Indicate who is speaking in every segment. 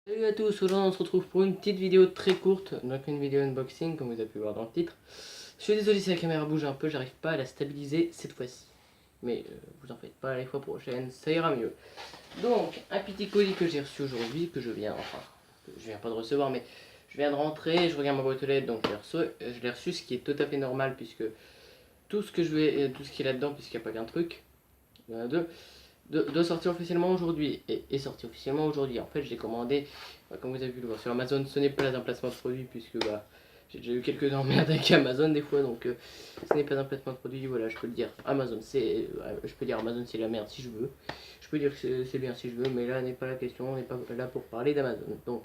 Speaker 1: Salut à tous, aujourd'hui on se retrouve pour une petite vidéo très courte, donc une vidéo unboxing comme vous avez pu voir dans le titre. Je suis désolé si la caméra bouge un peu, j'arrive pas à la stabiliser cette fois-ci. Mais vous en faites pas, les fois prochaines, ça ira mieux. Donc, un petit colis que j'ai reçu aujourd'hui, que je viens pas de recevoir, mais je viens de rentrer, je regarde ma boîte aux lettres, donc je l'ai reçu, ce qui est tout à fait normal, puisque tout ce qui est là-dedans, puisqu'il n'y a pas qu'un truc, il y en a deux, doit sortir officiellement aujourd'hui, et est sorti officiellement aujourd'hui. En fait, j'ai commandé, comme vous avez pu le voir sur Amazon, ce n'est pas un placement de produit, puisque j'ai déjà eu quelques emmerdes avec Amazon des fois, donc ce n'est pas un placement de produit, voilà, je peux le dire. Je peux dire Amazon c'est la merde si je veux, je peux dire que c'est bien si je veux, mais là n'est pas la question, on n'est pas là pour parler d'Amazon. Donc,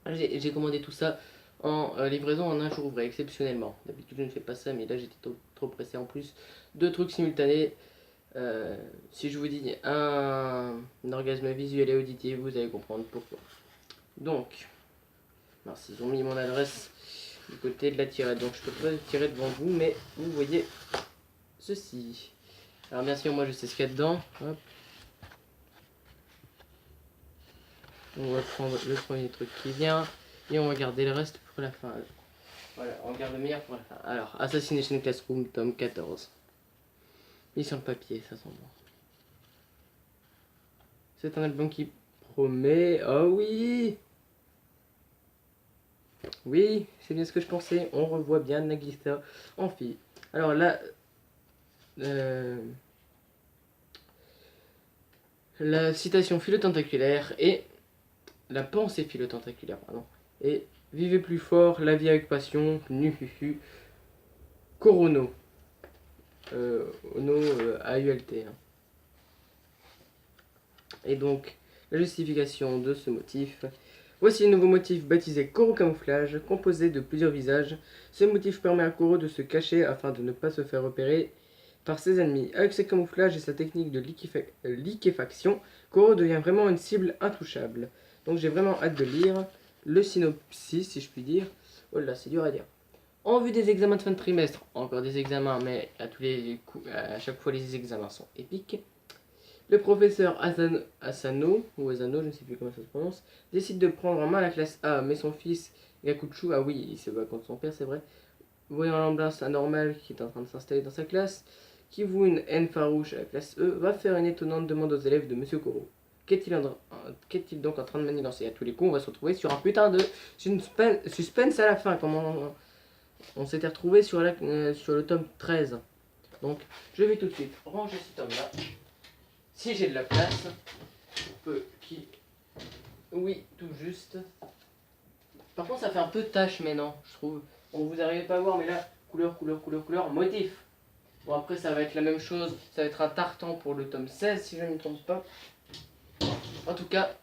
Speaker 1: j'ai commandé tout ça en livraison en un jour ouvré, exceptionnellement. D'habitude je ne fais pas ça, mais là j'étais trop pressé en plus. Deux trucs simultanés. Si je vous dis un orgasme visuel et auditif, vous allez comprendre pourquoi. Donc, ils ont mis mon adresse du côté de la tirette, donc je peux pas tirer devant vous, mais vous voyez ceci. Alors bien sûr, moi je sais ce qu'il y a dedans. Hop. On va prendre le premier truc qui vient et on va garder le reste pour la fin. Voilà, on garde le meilleur pour la fin. Alors, Assassination Classroom, tome 14. Mis sur le papier, ça sent bon. C'est un album qui promet. Oh oui! Oui, c'est bien ce que je pensais. On revoit bien Nagisa en fille. Alors là, la citation philotentaculaire et la pensée philotentaculaire, pardon. Et vivez plus fort, la vie avec passion, nuhuhu, Corono. Ono AULT. Hein. Et donc, la justification de ce motif. Voici le nouveau motif baptisé Koro Camouflage, composé de plusieurs visages. Ce motif permet à Koro de se cacher afin de ne pas se faire repérer par ses ennemis. Avec ses camouflages et sa technique de liquéfaction, Koro devient vraiment une cible intouchable. Donc j'ai vraiment hâte de lire le synopsis, si je puis dire. Oh là, c'est dur à dire. En vue des examens de fin de trimestre, encore des examens, mais à chaque fois les examens sont épiques. Le professeur Asano, ou Asano, je ne sais plus comment ça se prononce, décide de prendre en main la classe A, mais son fils Gakuchu, ah oui, il se bat contre son père, c'est vrai, voyant l'ambiance anormale qui est en train de s'installer dans sa classe, qui voue une haine farouche à la classe E, va faire une étonnante demande aux élèves de Monsieur Koro. Qu'est-il donc en train de manigancer? À tous les coups, on va se retrouver sur un putain de suspense à la fin, comme on s'était retrouvé sur le tome 13. Donc, je vais tout de suite ranger ce tome-là. Si j'ai de la place, oui, tout juste. Par contre, ça fait un peu tache maintenant, je trouve. Bon, vous n'arrivez pas à voir, mais là, couleur, motif. Bon, après, ça va être la même chose. Ça va être un tartan pour le tome 16, si je ne me trompe pas. En tout cas,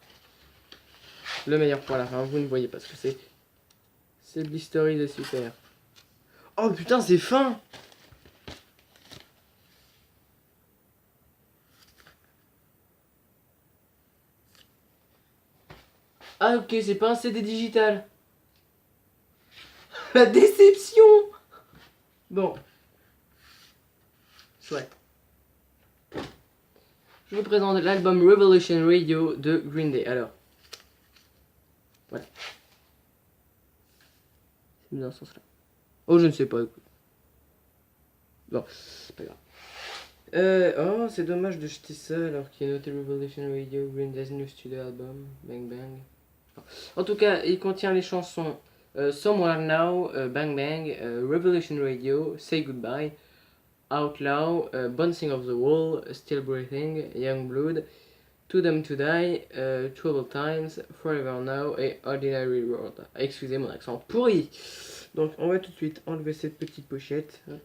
Speaker 1: le meilleur pour la fin, vous ne voyez pas ce que c'est. C'est blistery, c'est super. Oh putain, c'est fin! Ah ok, c'est pas un CD digital. La déception. Bon. Chouette. Je vous présente l'album Revolution Radio de Green Day. Alors. Voilà. C'est dans ce sens-là. Oh, je ne sais pas, écoute. Bon, c'est pas grave. Oh, c'est dommage de jeter ça alors qu'il y a noté Revolution Radio, Green Day's New Studio Album, Bang Bang. En tout cas, il contient les chansons Somewhere Now, Bang Bang, Revolution Radio, Say Goodbye, Outlaw, Bouncing of the Wall, Still Breathing, Young Blood, To Them to Die, Troubled Times, Forever Now et Ordinary World. Excusez mon accent pourri. Donc on va tout de suite enlever cette petite pochette. Hop.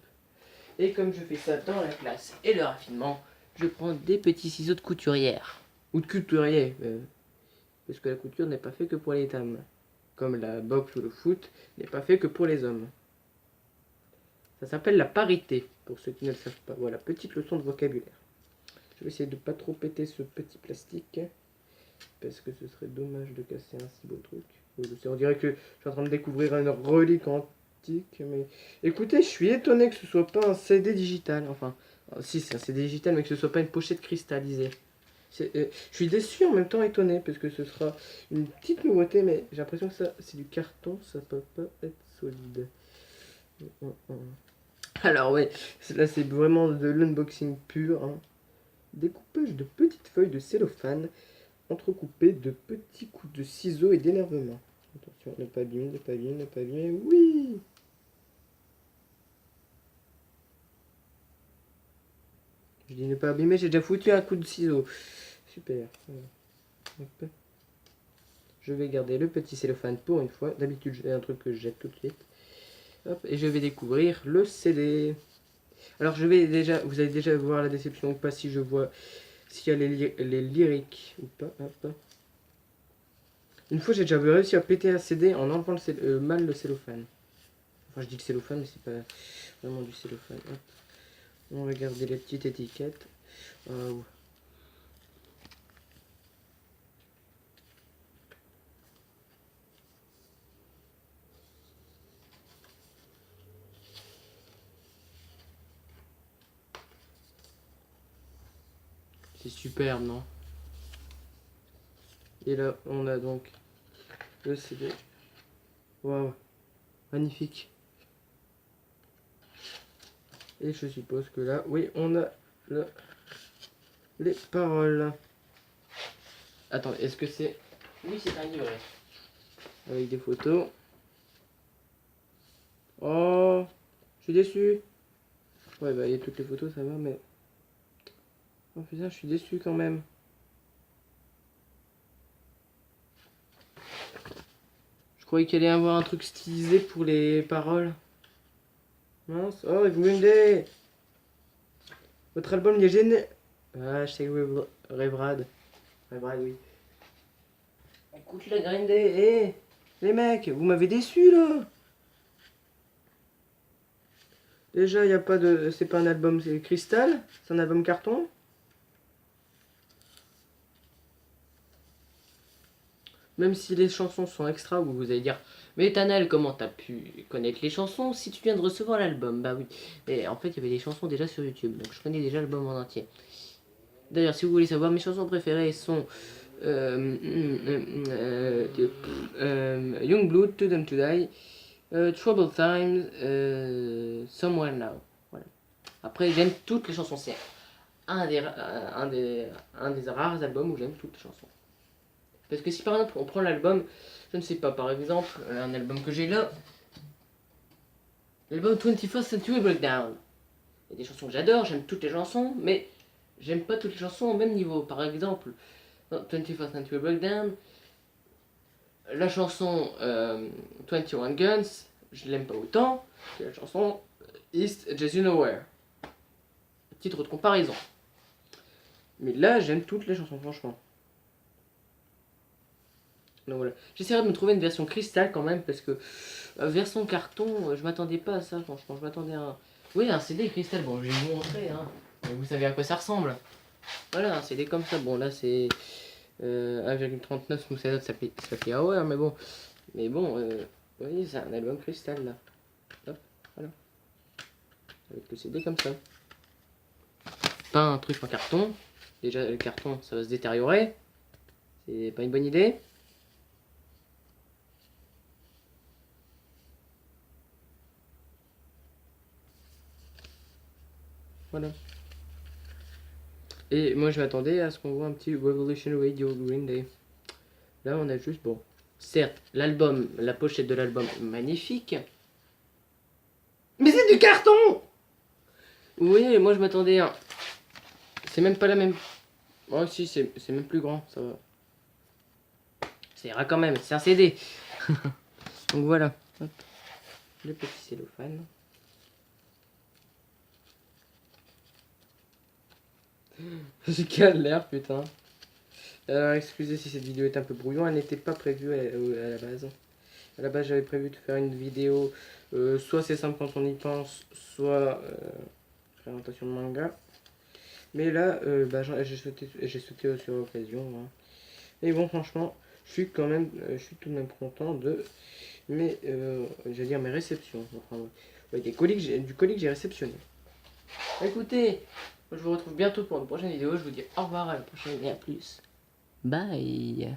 Speaker 1: Et comme je fais ça dans la classe et le raffinement, je prends des petits ciseaux de couturière. Ou de couturier. Parce que la couture n'est pas fait que pour les dames. Comme la boxe ou le foot n'est pas fait que pour les hommes. Ça s'appelle la parité, pour ceux qui ne le savent pas. Voilà, petite leçon de vocabulaire. Je vais essayer de ne pas trop péter ce petit plastique. Parce que ce serait dommage de casser un si beau truc. On dirait que je suis en train de découvrir une relique antique. Mais écoutez, je suis étonné que ce soit pas un CD digital. Enfin, si c'est un CD digital, mais que ce soit pas une pochette cristallisée. Je suis déçu en même temps étonné parce que ce sera une petite nouveauté, mais j'ai l'impression que ça c'est du carton, ça peut pas être solide. Alors ouais, là c'est vraiment de l'unboxing pur. Hein. Découpage de petites feuilles de cellophane entrecoupées de petits coups de ciseaux et d'énervement. Attention, ne pas abîmer, ne pas abîmer, ne pas abîmer. Oui! Je dis ne pas abîmer, j'ai déjà foutu un coup de ciseau. Super. Voilà. Hop. Je vais garder le petit cellophane pour une fois. D'habitude, j'ai un truc que je jette tout de suite. Hop, et je vais découvrir le CD. Alors, je vais déjà, vous allez déjà voir la déception ou pas si je vois s'il y a les lyriques ou pas. Hop. Une fois, j'ai déjà réussi à péter un CD en enlevant mal le cellophane. Enfin, je dis le cellophane, mais c'est pas vraiment du cellophane. Hop. On va regarder les petites étiquettes. Wow. C'est superbe, non? Et là, on a donc le CD. Waouh, magnifique. Et je suppose que là, oui, on a les paroles. Attends, est-ce que c'est... Oui, c'est un livret. Avec des photos. Oh, je suis déçu. Ouais, bah, il y a toutes les photos, ça va, mais... Oh putain, je suis déçu quand même. Je croyais qu'il allait y avoir un truc stylisé pour les paroles. Mince. Oh, Green Day. Votre album, il est génial. Ah, je sais Rêvrad. Rêvrad, oui. Écoute la Green Day. Eh, les mecs, vous m'avez déçu, là. Déjà, il y a pas de... C'est pas un album, c'est cristal. C'est un album carton. Même si les chansons sont extra, vous allez dire, mais Tanel, comment t'as pu connaître les chansons si tu viens de recevoir l'album? Bah oui. Mais en fait, il y avait des chansons déjà sur YouTube, donc je connais déjà l'album en entier. D'ailleurs, si vous voulez savoir, mes chansons préférées sont Youngblood, To Them To Die, Troubled Times, Somewhere Now. Voilà. Après, j'aime toutes les chansons. C'est un des rares albums où j'aime toutes les chansons. Parce que si par exemple on prend l'album, je ne sais pas, par exemple, un album que j'ai là, l'album 21st Century Breakdown. Il y a des chansons que j'adore, j'aime toutes les chansons, mais j'aime pas toutes les chansons au même niveau. Par exemple, dans 21st Century Breakdown, la chanson 21 Guns, je l'aime pas autant que la chanson East Just You Nowhere. Titre de comparaison. Mais là, j'aime toutes les chansons, franchement. Donc voilà. J'essaierai de me trouver une version cristal quand même, parce que version carton, je m'attendais pas à ça, franchement. Je m'attendais à un... Oui, un CD cristal, bon, je vais vous montrer, hein. Mais vous savez à quoi ça ressemble. Voilà, un CD comme ça. Bon, là, c'est 1,39 Smooth ça fait Hour, mais bon. Mais bon, vous voyez, c'est un album cristal, là. Hop, voilà. Avec le CD comme ça. Pas un truc en carton. Déjà, le carton, ça va se détériorer. C'est pas une bonne idée. Voilà. Et moi je m'attendais à ce qu'on voit un petit Revolution Radio Green Day. Là on a juste, bon, certes, l'album, la pochette de l'album est magnifique. Mais c'est du carton! Vous voyez, moi je m'attendais à... C'est même pas la même... Oh si, c'est même plus grand, ça va. Ça ira quand même, c'est un CD. Donc voilà. Hop. Le petit cellophane. J'ai galère, putain. Alors, excusez si cette vidéo est un peu brouillon, elle n'était pas prévue à la base. À la base, j'avais prévu de faire une vidéo, soit c'est simple quand on y pense, soit présentation de manga. Mais là, bah, j'ai sauté sur l'occasion. Hein. Et bon, franchement, je suis quand même, je suis tout de même content de mes, j'allais dire mes réceptions. Enfin, ouais, du colis que j'ai réceptionné. Écoutez, Je vous retrouve bientôt pour une prochaine vidéo. Je vous dis au revoir, à la prochaine et à plus. Bye.